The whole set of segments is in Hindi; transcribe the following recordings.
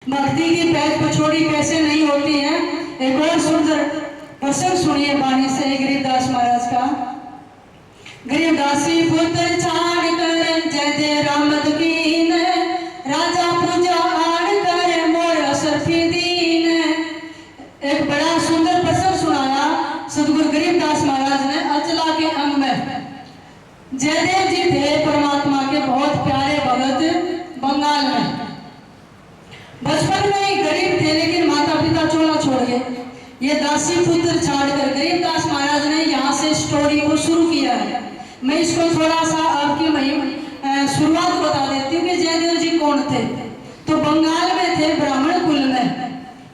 भक्ति की पैज पछोड़ी कैसे नहीं होती है। एक और सुंदर प्रसंग सुनिए वाणी से गरीबदास महाराज का। गरीबदासी पुत्र छाड़ कर जय जय रामद कीन, राजा पूजा आड़ कर मोर असरफी दीन। एक बड़ा सुंदर प्रसंग सुनाया सदगुरु गरीबदास महाराज ने अचला के अंग में। जयदेव जी थे परमात्मा के बहुत प्यारे भगत बंगाल में। बचपन में ही गरीब थे लेकिन माता पिता चोला छोड़ गए। ये दासी पुत्र छाड़कर गरीबदास महाराज ने यहाँ से स्टोरी को शुरू किया है। मैं इसको थोड़ा सा आपकी शुरुआत बता देती हूँ कि जयदेव जी कौन थे। तो बंगाल में थे, ब्राह्मण कुल में,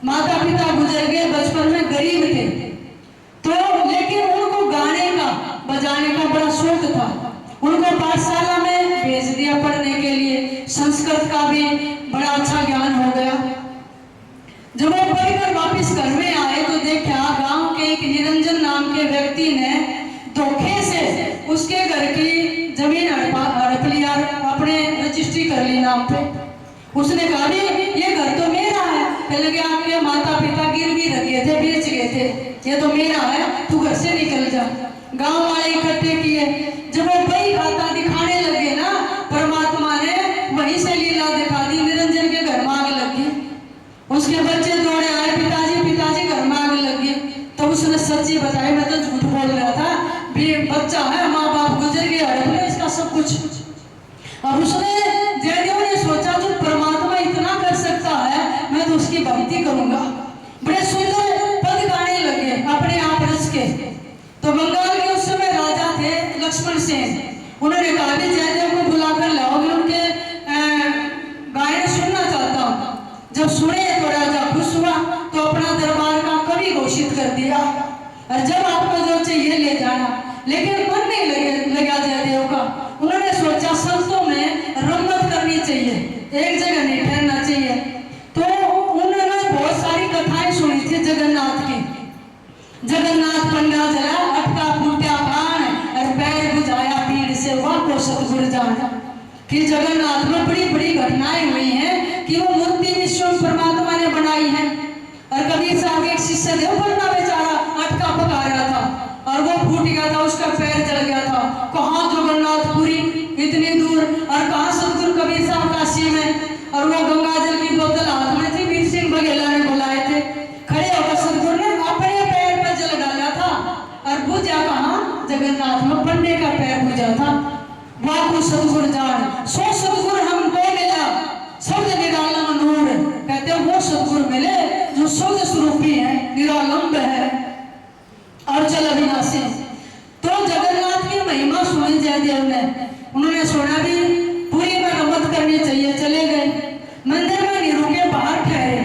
माता पिता गुजर गए, बचपन में गरीब थे। तो लेकिन उनको गाने का बजाने का बड़ा शौक था। उनको पाठशाला में भेज दिया पढ़ने के लिए, संस्कृत का भी बड़ा अच्छा ज्ञान हो गया। जब वो पढ़कर वापस घर में आए तो देखा गांव के एक निरंजन नाम के व्यक्ति ने धोखे से उसके घर की जमीन हड़प लिया, अपने रजिस्ट्री कर ली नाम पे। उसने कहा ये घर तो मेरा है। पहले कि आपके माता पिता गिरवी रखे थे, बेच गए थे, ये तो मेरा है, तू घर से निकल जा। गांव वाले इकट्ठे किए। जब वो बही खाता दिखाने लगे ना, परमात्मा ने वहीं से लीला दिखा दी, निरंजन के घर में आग लगी। उसके बच्चे दौड़े आए, पिताजी पिताजी घर में आग लगी। तो उसने सच्ची बताई, मैं तो झूठ बोल रहा था, बच्चा है, माँ बाप गुजर गए, हड़प ले इसका सब कुछ। अब उसने जयदेव ने सोचा जो परमात्मा इतना कर सकता है, मैं तो उसकी भक्ति करूंगा। बड़े सुंदर पद गाने लगे अपने आप रच के। तो बंगाल के उस समय राजा थे लक्ष्मण सेन। उन्होंने कहा कि जयदेव को बुलाकर लाओगे, उनके गायन सुनना चाहता हूँ। जब सुने तो राजा खुश हुआ, तो अपना दरबार का कवि घोषित कर दिया, और जब आपको जो चाहिए ले जाना। लेकिन मन नहीं लगा जयदेव का। उन्होंने सोचा संतों में रमत करनी चाहिए, एक जगह नहीं ठहरना चाहिए। तो उन्होंने बहुत सारी कथाएं सुनी थी जगन्नाथ की। जगन्नाथ पंडा जला अटका फूटा कान, और पैर बुझाया पीड़ से वाको सतगुरु जाना। कि जगन्नाथ में बड़ी बड़ी घटनाएं हुई हैं कि वो मूर्ति विश्व परमात्मा ने बनाई है। और कबीर साहब एक शिष्य थे, पंडा बेचारा अटका पका रहा था और वो फूट गया था, उसका पैर जल गया था। कहाँ जगन्नाथपुरी इतनी दूर, और कहाँ सतगुरु कबीर साहब काशी में। और वो गंगा जल की बोतल हाथ में थी, वीर सिंह बघेला ने बुलाए थे। खड़े होकर सतगुरु ने अपने पैर पर जल डाला था, और बुझा कहाँ, जगन्नाथ में पंडे का पैर बुझा था। वाकु सतगुरु जान, सो सतगुरु हमको मिला, शब्द निरालम नूर। कहते हैं वो सतगुरु मिले जो शब्द स्वरूपी है, निरालंब है और चल अविनाशी। तो जगन्नाथ की महिमा सुनी जयदेव ने। उन्होंने सुना भी पूरी में रमत करनी चाहिए, चले गए मंदिर में, नहीं रुके, बाहर ठहरे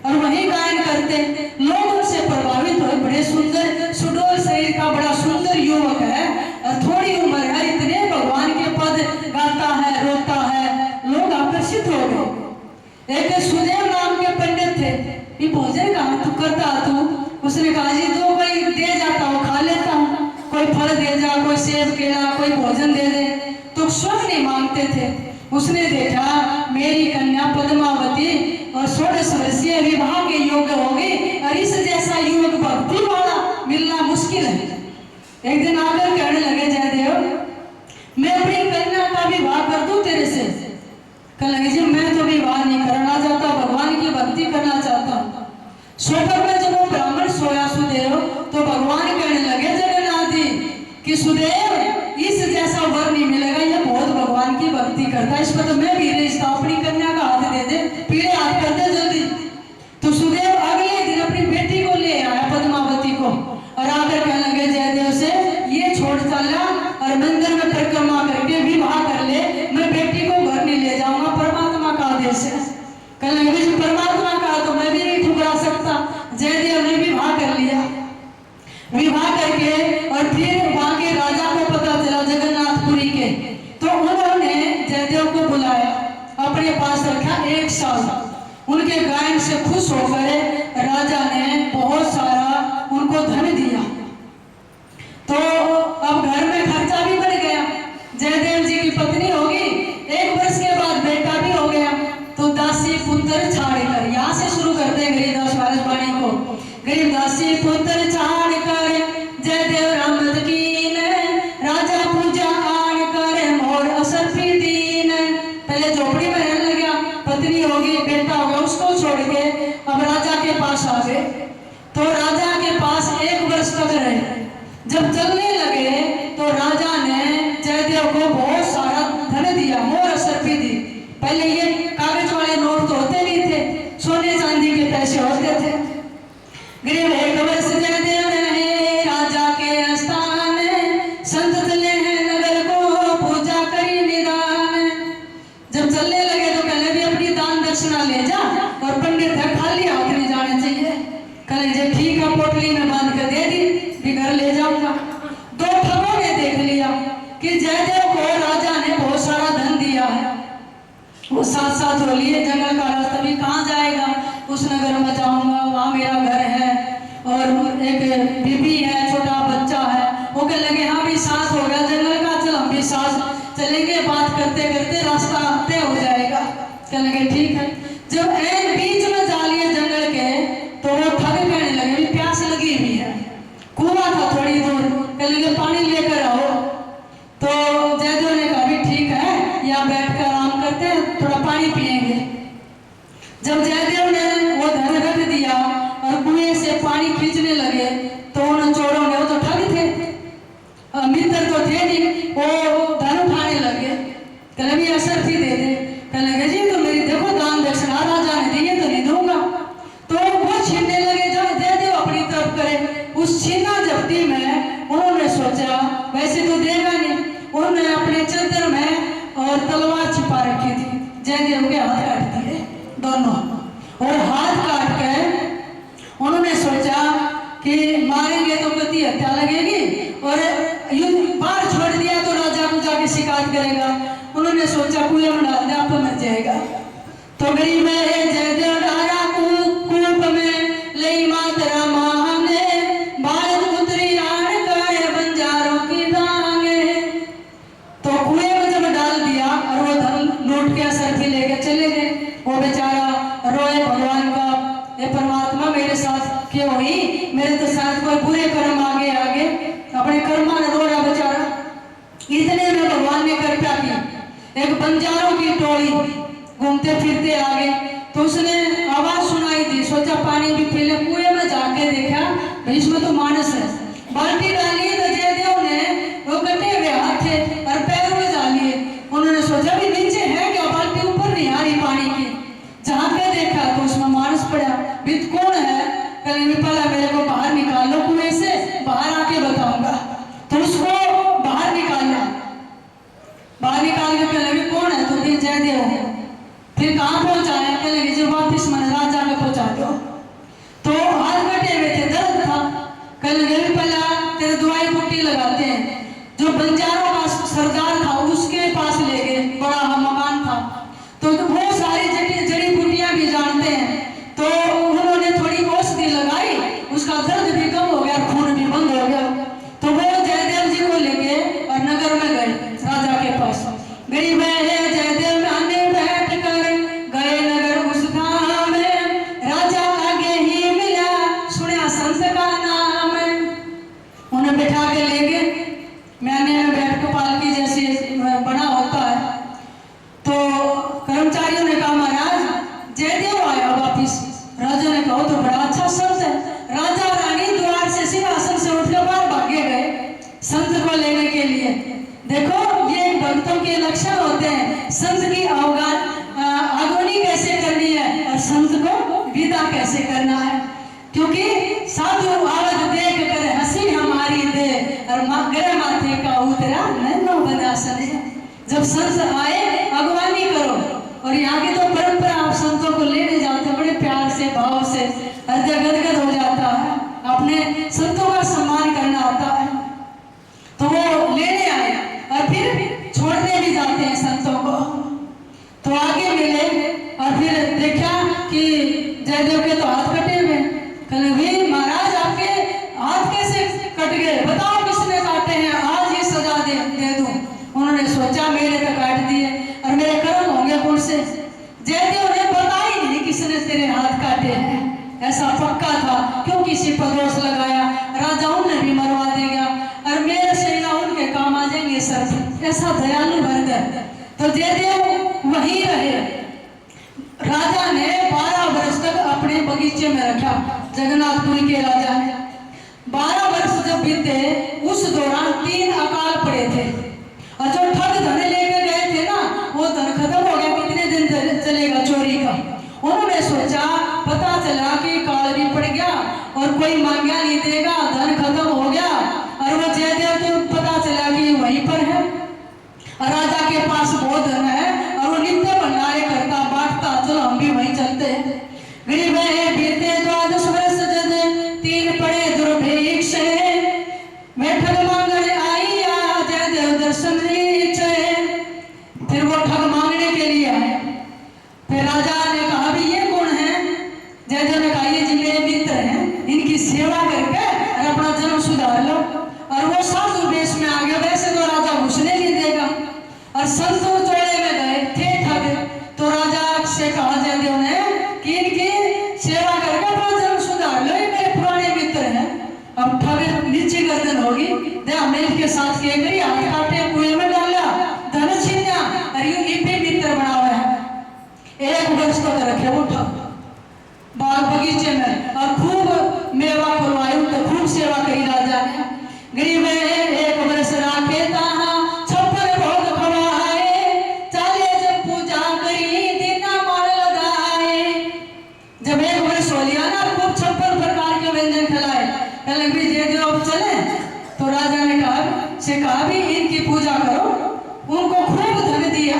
और वहीं गायन करते। लोग उनसे प्रभावित हुए। बड़े सुंदर सुडोल शरीर का बड़ा सुंदर युवक है, और थोड़ी उम्र है, इतने भगवान के पद गाता है, रोता है, लोग आकर्षित हो गए। एक सुदेव नाम के पंडित थे। ये भोजन कहाँ तू करता तू? उसने कहा जी जो कोई दे जाता हूँ खा लेता हूँ, कोई फल दे जा, कोई सेब केला, कोई भोजन दे दे। तो स्वर्ग नहीं मांगते थे। उसने देखा मेरी कन्या पद्मावती और 16 वर्षीय विवाह के योग्य होगी, और इस जैसा युवक भक्ति वाला मिलना मुश्किल है। एक दिन आकर कहने लगे जयदेव मैं अपनी कन्या का विवाह कर दूं तेरे से। कहने लगे जी मैं तो विवाह नहीं करना चाहता, भगवान की भक्ति करना चाहता हूँ। सोकर में जब वो ब्राह्मण सोया सुदेव, तो भगवान कहने लगे जगन्नाथ जी कि सुदेव इस जैसा वर नहीं मिलेगा, ये बहुत भगवान की भक्ति करता है, इस पर तो मैं भी रिश्ता अपनी कन्या का हाथ दे दे, पीले हाथ कर दे जल्दी। तो सुदेव अगले दिन अपनी बेटी को ले आया पद्मावती को, और आकर कहने लगे जयदेव से ये छोड़ चला और मंदिर में परिक्रमा करके विवाह कर ले, मैं बेटी को घर नहीं ले जाऊंगा, परमात्मा का आदेश है। कहने लगे परमात्मा का तो मैं भी नहीं ठुकरा सकता। जयदेव ने विवाह कर लिया। विवाह करके और फिर वहां के राजा को पता चला जगन्नाथपुरी के, तो उन्होंने जयदेव को बुलाया, अपने पास रखा 1 साल। उनके गायन से खुश होकर राजा ने बहुत सारा उनको धन दिया। तो अब घर में खर्चा भी बढ़ गया। जयदेव जी की पत्नी होगी, 1 वर्ष के बाद बेटा भी हो गया। तो दासी पुत्र छाड़ कर पुत्र छाड़ कर जयदेव रामद कीन, राजा पूजा आड़ कर मोर असरफी दीन। पहले झोपड़ी में रहने लगा, पत्नी होगी, बेटा होगा, उसको छोड़ के अब राजा के पास आ गए। तो राजा के पास 1 वर्ष तक रहे। जब चलने लगे तो राजा ने जयदेव को बहुत सारा धन दिया, मोर असरफी दी। पहले ये कागज वाले नोट तो होते नहीं थे, सोने चांदी के पैसे होते थे। गरीब 1 वर्ष जयदेव रहे राजा के स्थान, संत चले हैं नगर को पूजा करी निदान। जब चलने लगे तो कहने भी अपनी दान दक्षिणा ले जा, और पंडित है खाली हाथ नहीं जाने चाहिए। कहने ठीक है, पोटली में बांध कर दे दी, भी घर ले जाऊंगा। 2 ठगों ने देख लिया कि जयदेव को राजा ने बहुत सारा धन दिया है, वो साथ साथ हो लिए। जंगल का रास्ता भी कहाँ जाएगा, उस नगर में जाऊंगा, वहाँ मेरा घर है और एक बीबी है, छोटा बच्चा है। वो कहने लगे हाँ भी साथ हो गया जंगल का, चल हम भी साथ चलेंगे, बात करते करते रास्ता तय हो जाएगा। कहने लगे ठीक है। जब एक बीच में जा लिए जंगल के तो वो ठग कहने लगे प्यास लगी हुई है, कुआं था थोड़ी दूर, कहने लगे पानी लेकर आओ। तो जयदेव ने कहा भी ठीक है, यहाँ बैठकर आराम करते हैं, थोड़ा पानी पिएंगे। जब जयदेव ने वो धन रख दिया और कुएं से पानी खींचने लगे तो उन चोरों ने, वो तो ठग थे, मित्र तो थे नहीं, वो धन उठाने लगे। कहने भी असरफी दे दे। कहने लगे जी तो मेरी देखो दान दक्षिणा राजा ने दी है तो नहीं दूंगा। तो वो छीनने लगे, जब जयदेव अपनी तरफ करे, उस छीना झपटी में उन्होंने सोचा वैसे तो देगा नहीं, उन्होंने अपने चद्दर में और तलवार छिपा रखी थी। जयदेव के हाथ काट दिए दोनों, और हाथ काट के उन्होंने सोचा कि मारेंगे तो कति हत्या लगेगी, और बाहर छोड़ दिया तो राजा को जाके शिकायत करेगा। उन्होंने सोचा कुएं में डाल दिया, आप मर जाएगा। तो गरीब है जयदेव डारा कूप में लई मातरा मांगे, बाल उतरी आड़ कर बंजारों की दांगे। तो कुएं में जब डाल दिया और वो धन लूट के असरफी लेके चले गए। वो बेचारा रोए भगवान का, ये परमात्मा मेरे साथ क्यों हुई, मेरे तो साथ कोई बुरे कर्म आगे आगे, अपने कर्मा ने रो रहा बेचारा। इतने में भगवान ने कृपा की, एक बंजारों की टोली घूमते फिरते आ गए। तो उसने आवाज सुनाई दी, सोचा पानी भी पी ले। कुएं में जाके देखा भाई इसमें तो मानस है। बाल्टी डाली तो जयदेव ने वो कटे हुए हाथ थे और पैरों में डालिए। उन्होंने सोचा भी नीचे है क्या, बाल्टी ऊपर नहीं आ रही पानी की। जहाँ पे देखा तो उसमें मानस पड़ा। भी कौन है, कहने पहला मेरे को बाहर निकालो कुएं से, बाहर आके बताऊंगा। तो उसको बाहर निकालना, बाहर निकाल के कहने लगे कौन है, तो फिर जयदेव है। फिर कहाँ पहुंचाया, कहने लगे जो वापिस मैंने राजा में पहुंचा दो। तो हाथ कटे हुए थे, दर्द था। कहने लगे पहला तेरे दवाई पुट्टी लगाते हैं। जो बंजारों का सरदार था उसके पास ले गए, बड़ा मकान था, तो वो सारी जड़ी बूटियां भी जानते हैं। तो उन्होंने थोड़ी औषधि लगाई, उसका दर्द भी कम हो गया, खून भी बंद हो गया। तो वो जयदेव जी को लेके और नगर में गए राजा के पास। मेरी बहन जयदेव आने बैठ कर गए नगर उस गाँव में, राजा आगे ही मिला सुना संत का नाम। उन्हें बिठा के ले गए, मैंने बैठ के पालकी जैसे बना होता है। तो कर्मचारियों ने कहा महाराज जयदेव आया वापिस। राजा ने कहा तो बड़ा अच्छा संत है। राजा रानी द्वार से सिंहासन से उठकर बाहर भागे गए संत को लेने के लिए। देखो ये भक्तों के लक्षण होते हैं, संत की आगोनी कैसे करनी है और संत को विदा कैसे करना है। क्योंकि साधु आवत देख कर हंसी हमारी दे और गरे माथे का उतरा नन्नो बदासन है। जब संत आए अगवानी करो, और यहाँ की तो परंपरा आप संतों को लेने जाते हैं बड़े प्यार से भाव से, हृदय गदगद हो जाता है, अपने संतों का सम्मान करना आता है। तो वो लेने आए और फिर छोड़ने भी जाते हैं संतों को। तो आगे मिले और फिर देखा कि जयदेव के तो हाथ कटे हुए। कहने महाराज आपके हाथ कैसे कट गए, बताओ किसने काटे हैं, आज ये सजा दे दूं। उन्होंने सोचा मेरे तो काट दिए और मेरे कर्म होंगे कौन से। जयदेव ने बताया ही नहीं किसने तेरे हाथ काटे हैं। ऐसा पक्का था, क्यों किसी पर दोष लगाया, राजा उन्हें भी मरवा देगा और मेरे से ना उनके काम आ जाएंगे सर। ऐसा दयालु भरत। तो जयदेव वहीं रहे। राजा ने 12 वर्ष तक अपने बगीचे में रखा, जगन्नाथपुरी के राजा ने। 12 वर्ष जब बीते, उस दौरान 3 अकाल पड़े थे और जो ठग धन लेकर गए थे ना, वो धन खत्म हो गया। कितने दिन चलेगा चोरी का? उन्होंने सोचा, पता चला कि काल भी पड़ गया और कोई मांगा नहीं देगा, धन खत्म हो गया। और वो जयदेव को पता चला कि वहीं पर है और राजा के पास बहुत धन है और वो नित्य भंडारे करता बांटता, चलो हम भी वहीं चलते हैं। गरीब है बीते 12 वर्ष जद 3 पड़े दुर्भिक्ष, मैं ठग मांगने आई आ जयदेव दर्शन नीचे। फिर वो ठग मांगने के लिए आए। फिर राजा ने कहा, भी ये कौन है? जयदेव ने कहा, ये जी मेरे मित्र हैं, इनकी सेवा करके और अपना जन्म सुधार लो। और वो साधु वेश में आ गया। वैसे तो राजा घुसने नहीं देगा और संतों चोड़े में गए थे ठग। तो राजा से कहा जयदेव ने कि इनकी सेवा करके अपना जन्म सुधार लो, ये मेरे पुराने मित्र हैं। अब ठग नीचे गर्दन होगी, दे हमने इनके साथ किए करी, हाथ काटे कुएं में डाला, धन छीना और ये भी मित्र बना हुआ है। 1 वर्ष तक रखे वो ठग बाग बगीचे में और खूब मेवा खुलवाई, तो खूब सेवा करी राजा ने। गरीब 1 वर्ष राखे ताहा 56 भोग खवाए, चाले जब पूजा करी दीना मार लगाए। जब 1 वर्ष हो लिया ना, खूब 56 प्रकार के व्यंजन खिलाए। कहने भी जयदेव अब चले। तो राजा ने कहा भी इनकी पूजा करो, उनको खूब धन दिया।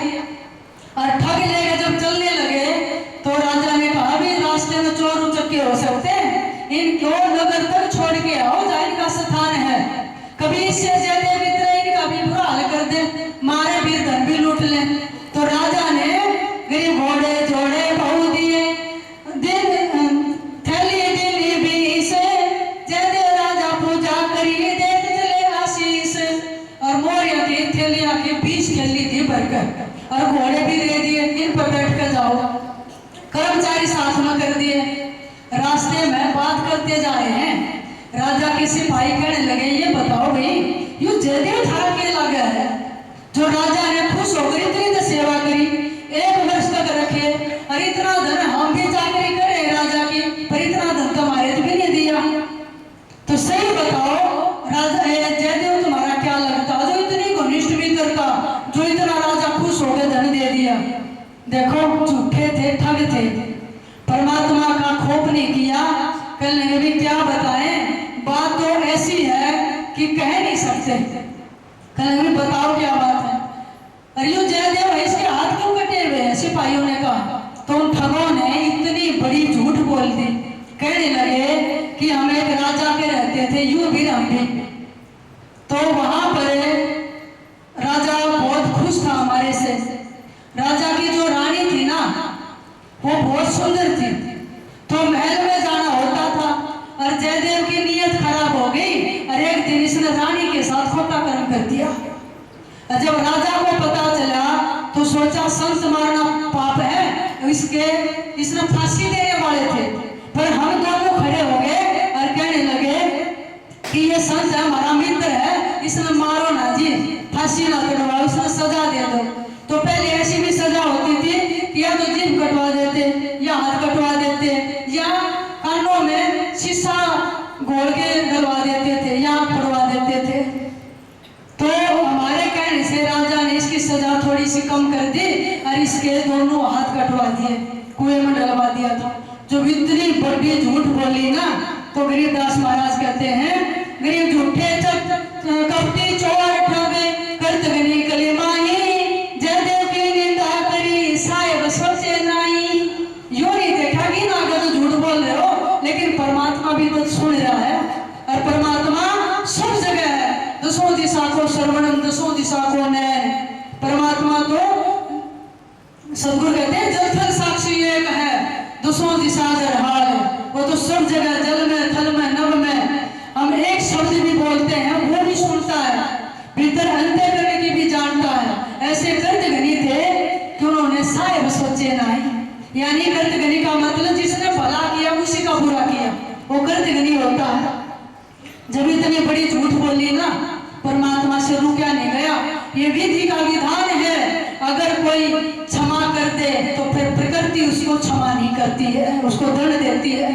और ठग लेके जब चलने लगे तो राजा ने कहा, भी रास्ते में चोर उचक्के हो सकते हैं, इनको नगर तक छोड़ के आओ जहाँ इनका स्थान है। कभी इससे जयदेव मित्र इनका भी बुरा हाल कर दे, मारे भी धन भी लूट ले। तो राजा ने गरीब घोड़े जोड़े बहु दिए, थैली दिली भी से जयदेव राजा पूजा करी देते चले आशीष। और मोरिया की थैलियां के बीच थैली दी भरकर और घोड़े भी दे दिए, इन पर बैठ कर जाओ। कर्मचारी साथ में कर दिए। रास्ते में बात करते जा रहे हैं, राजा के सिपाही कहने लगे, ये बताओ भाई, यू जयदेव था के लगा है जो राजा ने खुश होकर इतनी सेवा करी, 1 वर्ष तक रखे और इतना धन हम भी चाकरी करे राजा की, पर इतना धन तुम्हारे भी नहीं दिया। तो सही बताओ राजा जयदेव तुम्हारा क्या लगता, जो इतनी घनिष्ठ मित्रता, जो इतना राजा खुश होकर धन दे दिया? देखो झूठे थे, ठग थे, परमात्मा का खोप नहीं किया। कहने लगे, भी क्या बताएं, बात तो ऐसी है कि कह नहीं सकते। कहने लगे, बताओ क्या बात है? अरे यो जयदेव है, इसके हाथ क्यों कटे हुए हैं? सिपाहियों ने कहा। तो उन ठगों ने इतनी बड़ी झूठ बोल दी। कहने लगे कि हम एक राजा के रहते थे, यूं भी हम भी। तो वहां पर राजा बहुत खुश था हमारे से। राजा की जो रानी थी ना, वो बहुत सुंदर थी। तो महल में जाना होता था और जयदेव की नीयत खराब हो गई और एक दिन इसने रानी के साथ खोटा कर्म कर दिया। और जब राजा को पता चला तो सोचा संत मारना पाप है, इसने फांसी देने वाले थे, पर हम दोनों खड़े हो गए और कहने लगे कि ये संत है, हमारा मित्र है, इसने मारो ना जी, फांसी ना कटवाओ, इसने सजा दे दो। तो पहले ऐसी भी सजा होती थी कि या तो जीभ कटवा देते, या हाथ कटवा देते, या कानों में शीशा घोल के डलवा देते थे, या पड़वा देते थे। तो हमारे कहने से राजा ने इसकी सजा थोड़ी सी कम कर दी और इसके दोनों हाथ कटवा दिए, कुएं में डलवा दिया था। जो इतनी बड़ी झूठ बोली ना, तो गरीबदास महाराज कहते हैं, गरीब झूठे कपटी चोर ठग करत गनी कलिमाही, जयदेव की निंदा करी साहेब सोचे नहीं। यो नहीं देखा कि ना अगर तो झूठ बोल रहे हो, लेकिन परमात्मा भी तो सुन रहा है और परमात्मा सब जगह है। दसों दिशा को सर्वणम, दसों दिशा को नैन। परमात्मा तो सदगुरु कहते हैं जल थल साक्षी एक है, दसों दिशा दरहाल। वो तो सब जगह, जल में, थल में, नभ में। हम एक शब्द भी बोलते हैं वो भी सुनता है, भीतर अंत्य करने की भी जानता है। ऐसे कर्त गनी थे कि उन्होंने साहेब सोचे नहीं, यानी कर्त गनी का मतलब जिसने भला किया उसी का बुरा नहीं होता है। जब इतनी बड़ी झूठ बोली ना, परमात्मा से रुका नहीं गया। ये विधि का विधान है, अगर कोई क्षमा कर दे तो फिर प्रकृति उसको क्षमा नहीं करती है, उसको दंड देती है।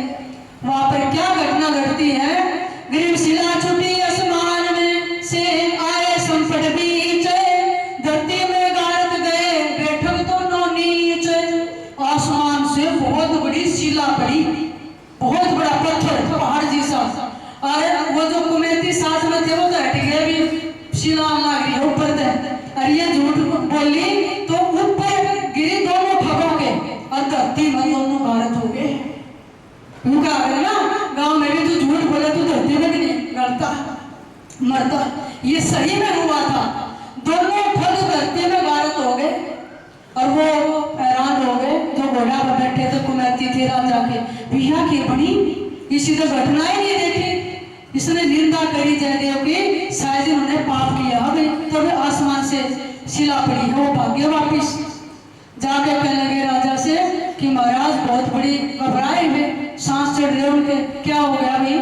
वहां पर क्या घटना घटती है? ग्रीव शिला छुटी आसमान में से आए संकट बीच, धरती में गाड़त गए बैठक दोनों नीच। आसमान से बहुत बड़ी शिला पड़ी, बहुत बड़ा पत्थर पहाड़ जैसा, और वो जो कुमैती साथ में थे वो तो हट गए, भी शिला लग रही है ऊपर से। और ये झूठ बोली तो ऊपर गिरी दोनों ठगों के, और धरती में दोनों भारत हो गए। उनका अगर ना गांव में भी तो झूठ बोले तो धरती में भी नहीं गलता मरता। ये सही में हुआ था, दोनों ठग धरती में भारत हो गए। और वो हैरान हो गए जो घोड़ा पर बैठे थे, कुमैती थे राजा के, भैया की बनी इसी तो घटना ही नहीं देखी। इसने निंदा करी जयदेव की, शायद इन्होंने पाप किया। तब आसमान से शिला पड़ी है, वो भाग्य वापिस जाके कहने लगे राजा से कि महाराज बहुत बड़ी घबराए हुए, सांस चढ़ रहे उनके, क्या हो गया भाई?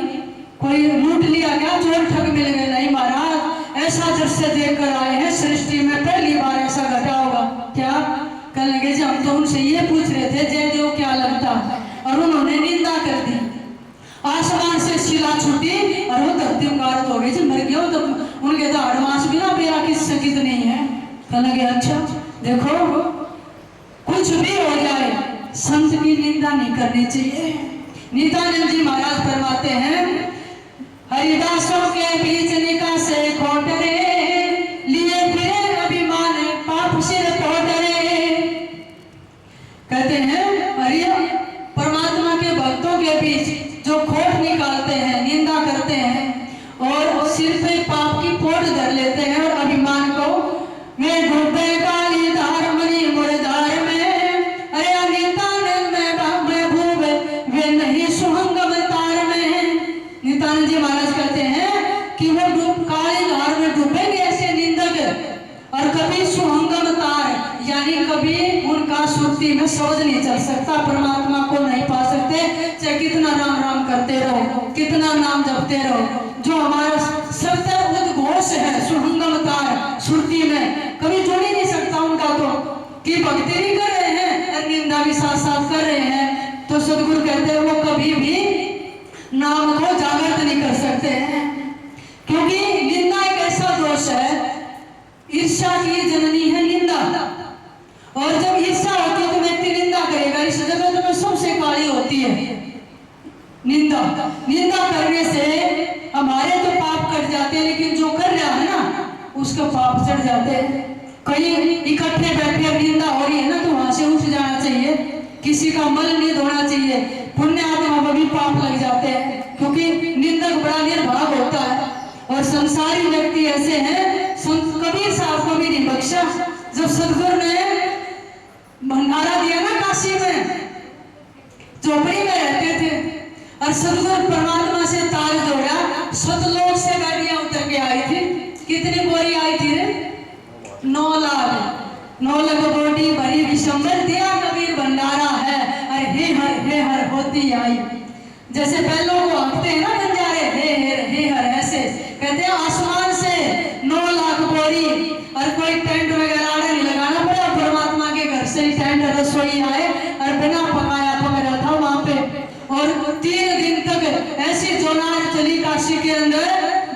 कोई लूट लिया क्या? चोर ठग मिल गए? नहीं महाराज, ऐसा दृश्य देख कर आए हैं, सृष्टि में पहली बार ऐसा घटा होगा। क्या? कहने लगे जी हम तो उनसे ये पूछ रहे थे जयदेव क्या लगता, और उन्होंने निंदा कर दी। आसमान से शिला छूटी और वो धरती उगारत हो गई। जी मर गया तो उनके तो हड़मास भी ना बेरा की सकित नहीं है। कहने लगे अच्छा देखो, कुछ भी हो जाए संत की निंदा नहीं करनी चाहिए। नित्यानंद जी महाराज फरमाते हैं, हरिदासों के बीच निकासे खोटरे, लिए फिरे अभिमान पाप सिर पोटरे। कहते हैं अरे परमात्मा के भक्तों के बीच जो खोट निकालते हैं, निंदा करते हैं और सिर पे पाप की पोट धर लेते हैं और अभिमान को, वे डूबे काली धार मनी मुरधार में, अरे नित्यानंद में भूबे वे नहीं सुहंगम तार में। नित्यानंद जी महाराज कहते हैं कि वो काली धार में डूबेंगे ऐसे निंदक, और कभी सुहंगम तार यानी कभी उनका सुरती में समझ नहीं चल सकता, परमात्मा को नहीं पा सकते, चाहे कितना राम राम करते रहो, कितना नाम जपते रहो। जो हमारा सत्य उद्घोष है सुहंगम तार, सुरती में कभी जोड़ ही नहीं सकता उनका, तो कि भक्ति नहीं कर रहे हैं और निंदा भी साथ साथ कर रहे हैं, तो सदगुरु कहते हैं वो कभी भी नाम को जागृत नहीं कर सकते हैं। क्योंकि निंदा एक ऐसा दोष है, ईर्ष्या की जननी है निंदा, और जब ईर्ष्या होती है तो व्यक्ति निंदा करेगा। इस जगत में सबसे काली होती है निंदा। निंदा करने से हमारे तो पाप कट जाते हैं, लेकिन जो कर रहा है ना उसका पाप चढ़ जाते हैं। कहीं इकट्ठे बैठे निंदा हो रही है ना तो वहां से उठ जाना चाहिए, किसी का मन नहीं धोना चाहिए, पुण्य आत्मा में भी पाप लग जाते हैं, क्योंकि निंदक बड़ा निर्भाग होता है। और संसारी व्यक्ति ऐसे हैं, संत कबीर साहब को भी नहीं बख्शा। जब सदगुरु ने भंडारा दिया ना काशी में, चौपड़ी में रहते थे, और सदगुरु परमात्मा से तार जोड़ा, सतलोक से गाड़ियां उतर के आई थी। कितनी बोरी आई थी रे? 9 लाख। 9 लाख बोरी भरी विशंबर दिया कबीर भंडारा है, अरे हे हर होती आई। जैसे पहलों को हंसते हैं ना बंजारे, हे हर ऐसे कहते हैं। आसमान से 9 लाख बोरी, और कोई टेंट वगैरह नहीं लगाना पड़ा, परमात्मा के घर से ही टेंट रसोई आए और बिना पकाया पकड़ा था वहां पे। और 3 दिन तक ऐसी जोनार चली काशी के अंदर,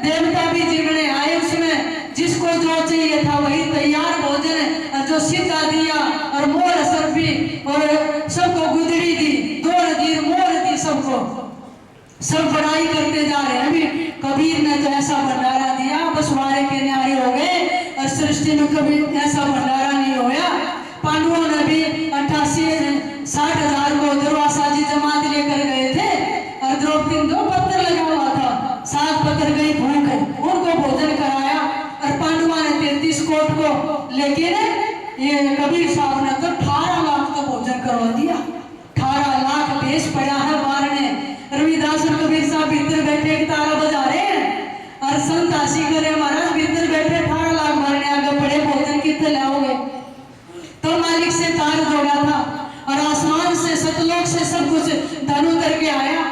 देवता भी जीवने आए उसमें, जिसको जो चाहिए था वही तैयार भोजन, जो सीधा दिया और मोर असर भी, और सबको गुदड़ी दी, दौड़ दी, मोर दी, सबको सब बड़ाई करते जा रहे हैं। अभी कबीर ने तो ऐसा भंडारा दिया, बस वारे के न्यारे हो गए, और सृष्टि में कभी ऐसा भंडारा नहीं होया। पांडवों ने भी 88-60 को दुर्वासा जी जमात लेकर गए थे, और द्रौपदी दो पत्थर लगा हुआ था, 7 पत्थर गई भूख, उनको भोजन कराया, और पांडवा ने 33 कोट को, लेकिन ये कबीर साहब ने तो 18 लाख का भोजन करवा दिया। 18 लाख भेष पड़ा है मारने। रविदास और कबीर साहब भीतर बैठे तारा बजा रहे हैं, और संत आशी करे महाराज भीतर बैठे 18 लाख मारने आगे पड़े, भोजन कितने लाओगे? तो मालिक से तार जोड़ा था, और आसमान से सतलोक से सब कुछ धन उतर के आया,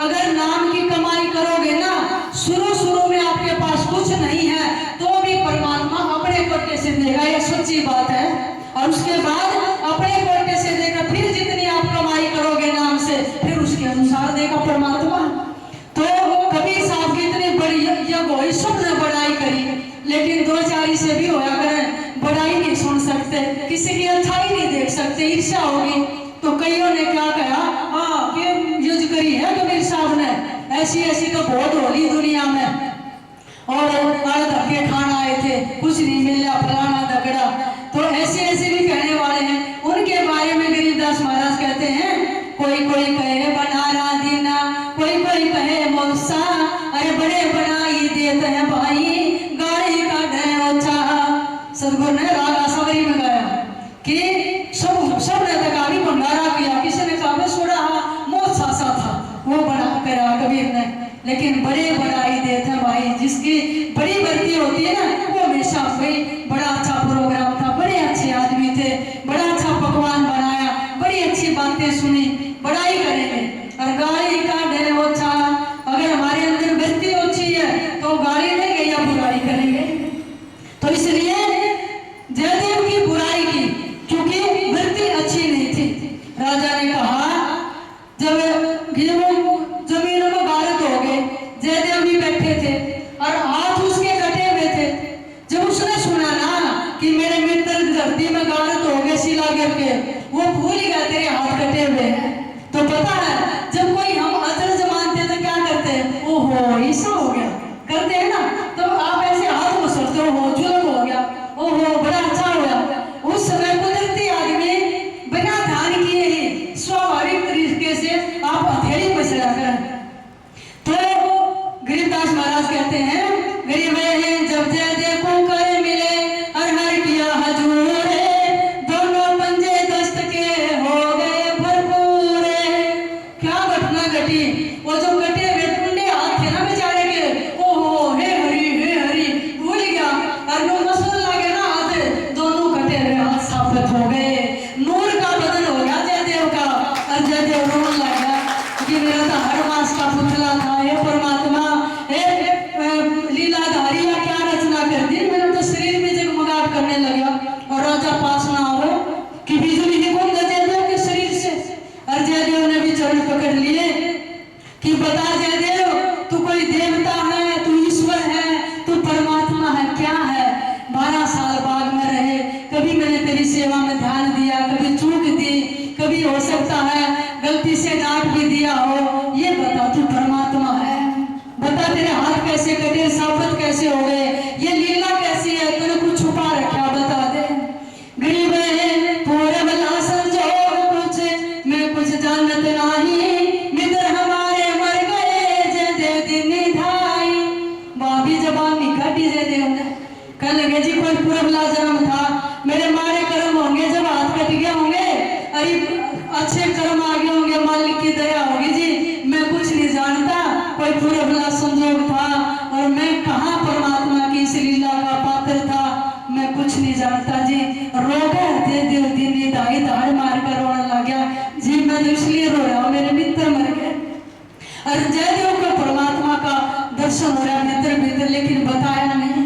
अगर नाम की कमाई करोगे ना, शुरू में आपके पास कुछ नहीं है तो भी परमात्मा अपने कोटे से देगा, ये सच्ची बात है। और उसके बाद अपने कोटे से देगा, फिर जितनी आप कमाई करोगे नाम से, फिर उसके अनुसार देगा परमात्मा। तो कबीर साहब की इतनी बड़ी यज्ञ हुई, सबने बड़ाई करी, लेकिन दो चारी से भी होया करें, बड़ाई नहीं सुन सकते, किसी की अच्छाई नहीं देख सकते, ईर्ष्या होगी। तो कईयों ने क्या कहा, हाँ ये युद्ध करी है कबीर साहब ने, ऐसी तो बहुत होली दुनिया में, और धक्के खाना आए थे, कुछ नहीं मिला, फलाना दगड़ा। तो ऐसे भी कहने वाले हैं। उनके बारे में गरीबदास महाराज कहते हैं, कोई कहे बनारा दीना, कोई कहे मौसा, अरे बड़े बनाई देते हैं भाई, गाड़ी का ढेचा। सदगुरु ने राग आसावरी में गाया कि सब ने तकावी भंडारा किया, किसी ने कहा सुड़ा मौत सा था, वो बना करा कबीर ने, लेकिन बड़े बनाई देते हैं भाई। जिसकी बड़ी भर्ती होती है ना, वो हमेशा भाई बड़ा अच्छा प्रोग्राम था, बड़े अच्छे आदमी थे, बड़ा अच्छा पकवान बनाया, बड़ी अच्छी बातें सुनी, बड़ाई करेंगे। और गाली का ढेर ओछा, अगर हमारे अंदर भर्ती अच्छी है तो गाली देंगे या बुराई करेंगे। तो इसलिए जयदेव की बुराई की, क्योंकि भर्ती अच्छी नहीं थी। राजा ने कहा, जब जमीनों में गारत हो गए, जयदेव भी बैठे थे और हाथ उसके कटे हुए थे। जब उसने सुना ना कि मेरे मित्र धरती में गारत हो गए शिला गिर के, वो भूल गया तेरे हाथ कटे हुए हैं। तो पता है, जब कोई हम अचरज मानते तो क्या करते हैं, ओहो ऐसा हो गया करते हैं ना, तो आप ऐसे हाथ मसलते हो, जुल्म हो गया, ओहो बड़ा अच्छा हो गया। उस समय कुदरती आदमी बिना ध्यान किए ही स्वाभाविक तरीके से आप हथेली पर चढ़ा कर। तो गरीबदास महाराज कहते हैं, गरीब है जब जयदेव को कर मिले, हर किया हजूर, दोनों पंजे दस्त के हो गए भरपूर। क्या घटना घटी, वो जो कटे हुए टुंडे हाथ थे ना बेचारे के, ओहो हे हरि भूल गया, और जो मसल लगे ना हाथ, दोनों कटे हुए हाथ साबित हो गए, नूर का बदन हो गया जयदेव का। और जयदेव रोने लगा कि मेरा तो हर मास का पुतला था, हे परमात्मा, लीलाधारिया क्या रचना कर दी, मेरा तो शरीर में जगमगाहट करने लगा। और राजा पास ना हो कि बिजली निकल जयदेव के शरीर से। और जयदेव ने भी चरण पकड़ लिए कि बता जयदेव, तू कोई देवता है, तू ईश्वर है, तू परमात्मा है, क्या है? 12 साल बाग में रहे, कभी मैंने तेरी सेवा में ध्यान दिया, कभी चूक दी, कभी हो सकता है गलती से डांट भी दिया हो, ये बता तू परमात्मा है, बता तेरे हाथ कैसे कटे, साबित कैसे हो गए, ये लीला कैसी है, तूने कुछ छुपा रखा, बता दे। गरीब है पूरे भला संजोग कुछ, मैं कुछ जानत नहीं, मित्र हमारे मर गए, जयदेव दिन धाई। भाभी जबान निकाटी जयदेव ने, कहने लगे जी कोई पूरा भला जन्म था, मेरे मारे कर्म होंगे, जब हाथ कट गए होंगे, अरे अच्छे कर्म आ गए होंगे, मालिक की दया होगी जी, मैं कुछ नहीं जानता, कोई पूरा भला संजोग था, और मैं कहाँ परमात्मा की इस लीला का पात्र था, मैं कुछ नहीं जानता जी। रोगा जयदेव दिन दाई धाड़ मार कर रोने लग गया जी, मैं तो इसलिए रोया मेरे मित्र मर गए। और जयदेव को परमात्मा का दर्शन हो रहा मित्र भीतर, लेकिन बताया नहीं।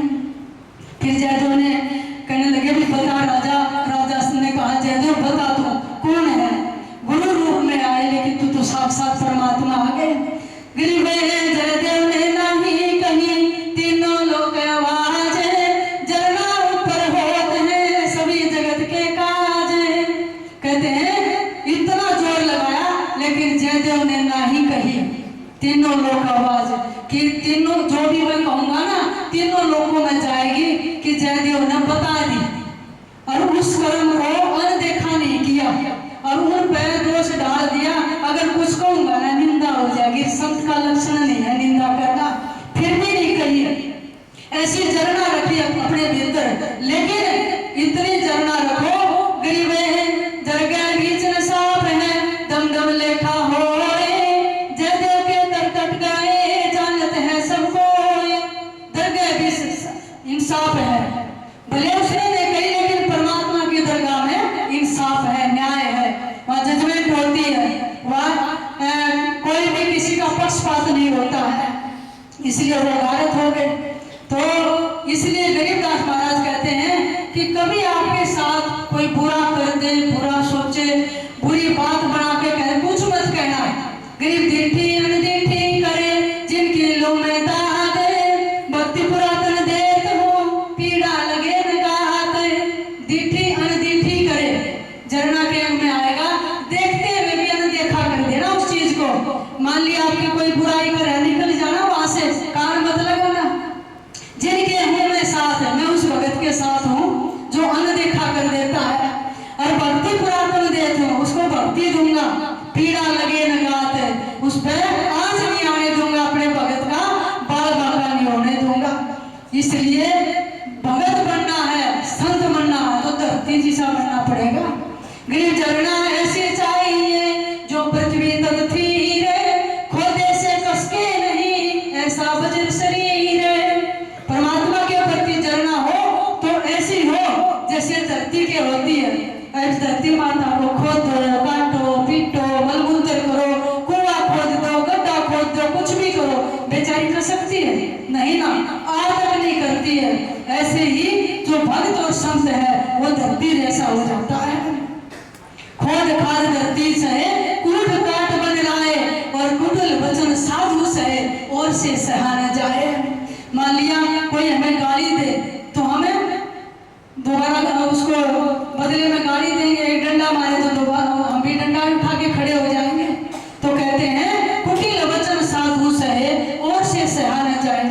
फिर जयदेव ने कहने लगे भी बता राजा। राजा ने कहा जयदेव बता तू कौन है, गुरु रूप में आए, लेकिन तू तो साक्षात परमात्मा आ गए। गरीब जयदेव ने नहीं कही, तीनों लोग आवाज, जलना ऊपर होते हैं सभी जगत के काज। कहते हैं इतना जोर लगाया, लेकिन जयदेव ने नहीं कही, तीनों लोग आवाज, कि तीनों जो भी मैं कहूंगा ना, तीनों लोगों में जाएगी कि जयदेव ने बता दी, और उस कर्म को अनदेखा नहीं किया, और उन पर दोष डाल दिया। अगर कुछ कहूंगा ना निंदा हो जाएगी, संत का लक्षण नहीं है निंदा करना, फिर भी नहीं कही, ऐसी जरना रखी अपने भीतर। लेकिन इतनी जरना रखो, गरीब है जरगा बीच न साफ है, दम दम लेखा हो जयदेव के दर कट गए, जानत है सबको, दरगाह बीच इंसाफ है, भले उसने नहीं कही, लेकिन परमात्मा की दरगाह में इंसाफ है, न्याय है, वहाँ जजमेंट होती है, वहाँ पक्षपात नहीं होता है, इसलिए वो भारत हो गए। तो इसलिए गरीबदास महाराज कहते हैं कि कभी आपके साथ कोई बुरा कर दे, बुरा सोचे, बुरी बात बना के कहे, कुछ मत कहना। गरीब दीठी अनदीठी करे जिनकी लो में दाद, भक्ति पुरातन देत हो पीड़ा लगे न गात। दीठी अनदीठी करे, जरना के अंग में आएगा, देखते हुए भी अनदेखा कर देना उस चीज को। मान लिया आपकी कोई बुराई करे, निकल जाना वहां से, कान मत लगाना। जिनके हूं मैं साथ है, मैं उस भगत के साथ हूँ जो अनदेखा कर देता है। और भक्ति पुरातन देत हूँ, उसको भक्ति दूंगा, पीड़ा लगे न गात, उस पर आज नहीं आने दूंगा, अपने भगत का बाल बाका नहीं होने दूंगा। इसलिए भगत बनना है, संत बनना है तो धरती जैसा बनना पड़ेगा। गरीब जरना ऐसे चाहिए जो पृथ्वी तक थी रे, खोदे से कसके नहीं ऐसा वज्र शरीर। परमात्मा के प्रति जरना हो तो ऐसी हो जैसे धरती के होती है। धरती माता को खोदो, काटो, पीटो, मलमूत्र करो, कुआं खोद दो, गड्ढा खोद दो, कुछ भी करो, बेचारी कर सकती है? नहीं ना, आज तक नहीं करती है। ऐसे ही जो भक्त और संत है वो धरती जैसा हो जाता है। खोद खाद धरती सहे, कूट काट बन लाए, और कुटिल वचन साधु सहे, और से सहा न जाए। मान लिया कोई हमें गाली दे तो हमें दोबारा उसको बदले में गाली देंगे, एक डंडा मारे तो दोबारा हम भी डंडा उठा के खड़े हो जाएंगे। तो कहते हैं कुटिल वचन साधु सहे, और से सहा न जाए।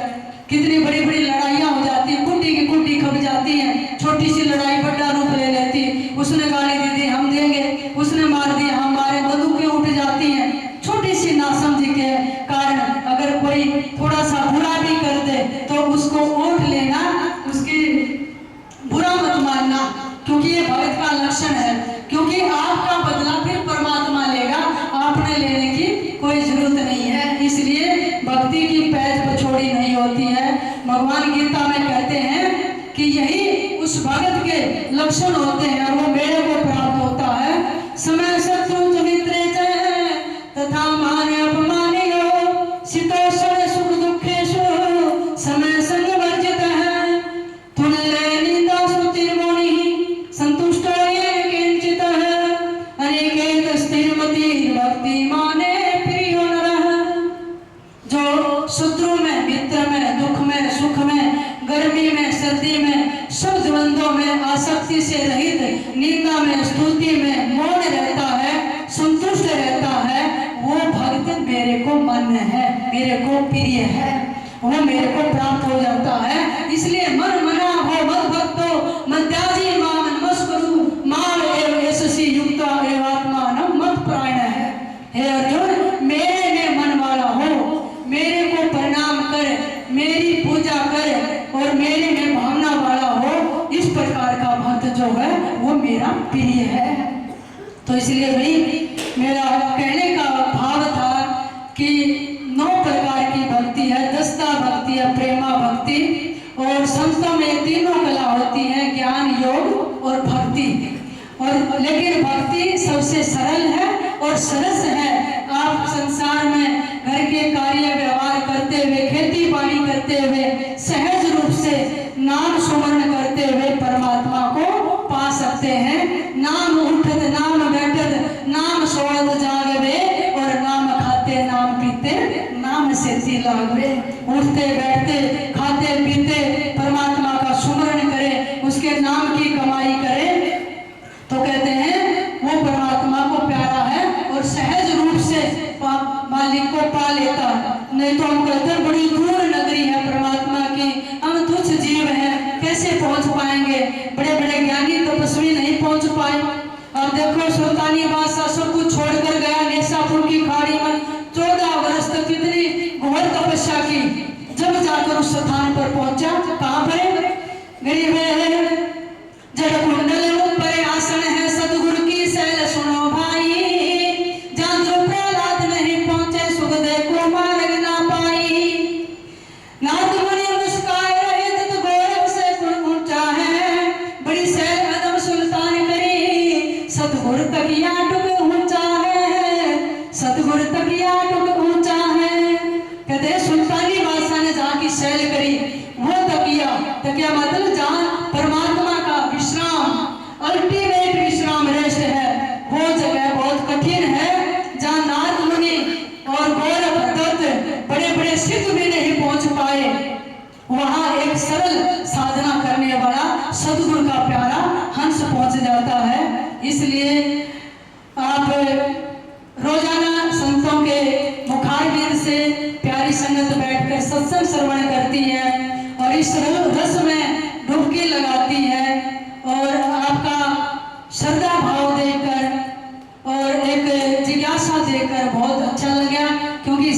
कितनी बड़ी बड़ी लड़ाइयां हो जाती है, कुंडी की कुंडी खप जाती है, छोटी सी लड़ाई बड़ा रूप ले लेती है। उसने गाली दे दी हम देंगे, उसने मार दिया हमारे, बंदूकें उठ जाती हैं। छोटी सी नासमझी के कारण अगर कोई थोड़ा सा बुरा भी कर दे तो उसको ओढ़ लेना, उसकी बुरा मत मानना, क्योंकि ये भगत का लक्षण है। क्योंकि आपका बदला फिर परमात्मा लेगा, आपने लेने की कोई जरूरत नहीं है। इसलिए भक्ति की पैज पछोड़ी नहीं होती है। भगवान गीता में कहते हैं कि यही उस भगत के लक्षण होते हैं, और वो मेरे को प्राप्त होता है। समय शत्रु मित्र तथा मान अपमानियो, शीतोष्ण सुख दुखेशु समय संग वर्जित है। तुल्य निंदा स्तुतिर्मुनि संतुष्टो येन किंचित है। अनिकेत स्थिरमति भक्ति माने प्रियो नरः। जो शत्रु में, मित्र में, दुख में, सुख में, गर्मी में, सर्दी में, सब द्वंद्वों में आसक्ति से रहित, निंदा में, स्तुति में मौन रहता है, संतुष्ट रहता है, वो भक्त मेरे को मान्य है, मेरे को प्रिय है, वो मेरे को प्राप्त हो जाता है। इसलिए मन मना हो मत भक्तो मध्याजी माम नमस्कुरु, माम एव यशसी युक्ता एव आत्मानं मत प्राण है। हे अर्जुन, मेरे में मन वाला हो, मेरे को प्रणाम कर, मेरी पूजा कर, और मेरे में भावना वाला हो, इस प्रकार का भक्त जो है वो मेरा प्रिय है। तो इसलिए भाई मेरा कहने का भाव था कि 9 प्रकार की भक्ति है। दस्ता भक्ति है, प्रेमा भक्ति, और संतों में तीनों कला होती है, ज्ञान, योग और भक्ति। और लेकिन भक्ति सबसे सरल है और सरस है। आप संसार में घर के कार्य व्यवहार करते हुए, खेती बाड़ी करते हुए, सहज रूप से नाम सुमरण करते हुए परमात्मा को पा सकते हैं। नाम उठत नाम बैठत नाम सोवत जागवे, और नाम खाते नाम पीते नाम से सी लागवे। उठते बैठते खाते पीते परमात्मा का सुमरण करें, उसके नाम की कमाई करें, तो कहते हैं वो परमात्मा को प्यारा है और सहज रूप से मालिक को पा लेता है। नहीं तो हम कहते हैं बड़ी दूर नगरी है परमात्मा की, हम तुच्छ जीव हैं, कैसे पहुंच पाएंगे? बड़े बड़े ज्ञानी तपस्वी नहीं पहुंच पाए। अब देखो सुल्तानी बादशाह सब कुछ छोड़कर गया नेसापुर की खाड़ी में, 14 वर्ष तक कितनी घोर तपस्या की, जब जाकर उस स्थान पर पहुंचा। कहाँ पर? गरीब है, जड़ कुंडल पर आसन है सतगुरु की शैल सुनो भाई, जहाँ जो प्रहलाद नहीं पहुंचे सुखदेव को मार्ग ना पाई। नाथ मुनि मुस्काए रहे तत गौरव से गुण ऊंचा है, बड़ी शैल कदम सुल्तान करी, सतगुरु तकिया टुक ऊंचा है, सतगुरु तकिया टुक ऊंचा है। तो क्या मतलब जहाँ परमात्मा का विश्राम अल्टीमेट विश्राम रेस्ट है, वो जगह बहुत कठिन है, जहाँ नारद मुनि और गौरव दत्त बड़े बड़े सिद्ध भी नहीं पहुंच पाए। वहां एक सरल साधना करने वाला सदगुरु का प्यारा हंस पहुंच जाता है। इसलिए आप रोजाना संतों के मुखारबिंद से प्यारी संगत बैठकर सत्संग श्रवण करती है और इस रस में डुबकी लगाती है, और आपका श्रद्धा भाव देकर और एक जिज्ञासा देकर बहुत अच्छा लगा, क्योंकि